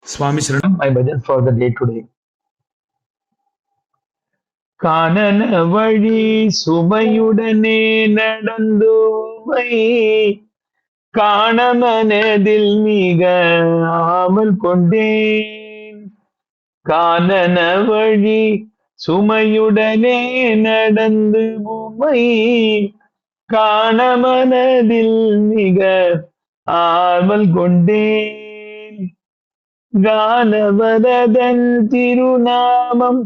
Swami Sharanam. My bhajan for the day today. கானன வழி சுமையுடனே நடந்தோமை காணமனதில் மிக AMOLED கொண்டேன். கானன வழி சுமையுடனே நடந்து உமை காணமனதில் மிக ஆவல் கொண்டேன். கானவரதன் திருநாமம்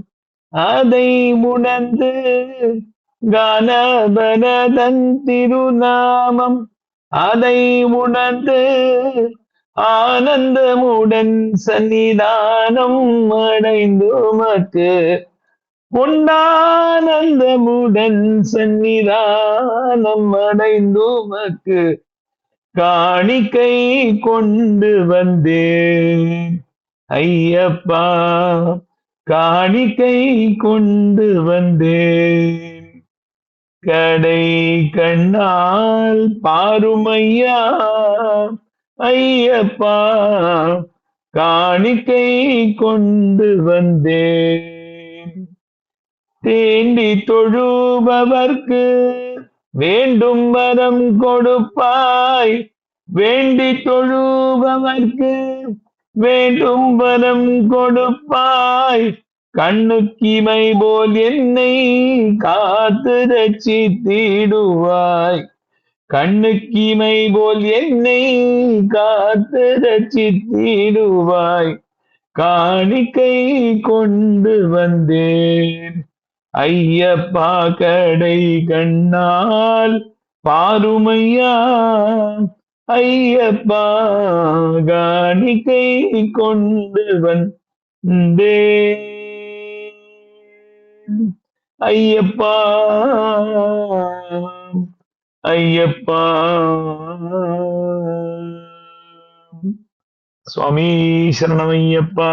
அதை உணர்ந்து கானவரதன் திருநாமம் அதை உணர்ந்து ஆனந்தமுடன் சன்னிதானம் அடைந்துமக்கு உண்டானந்தமுடன் சன்னிதானம் அடைந்துமக்கு காணிக்கை கொண்டு வந்தேன் ஐயப்பா, காணிக்கை கொண்டு வந்தேன். கடை கண்ணால் பாருமையா ஐயப்பா, காணிக்கை கொண்டு வந்தேன். தேண்டி தொழுபவர்க்கு வேண்டும் வரம் கொடுப்பாய், வேண்டி தொழுபவர்க்கு வேண்டும் வரம் கொடுப்பாய். கண்ணுக்கிமை போல் என்னை காத்து ரட்சித்திடுவாய், கண்ணுக்கிமை போல் என்னை காத்து ரட்சித்திடுவாய். காணிக்கை கொண்டு வந்தேன் ஐயப்பா, கடை கண்ணால் பாருமையா ஐயப்பா, காணிக்கை கொண்டு வந்தேன் ஐயப்பா, ஐயப்பா. சுவாமி சரணமையப்பா.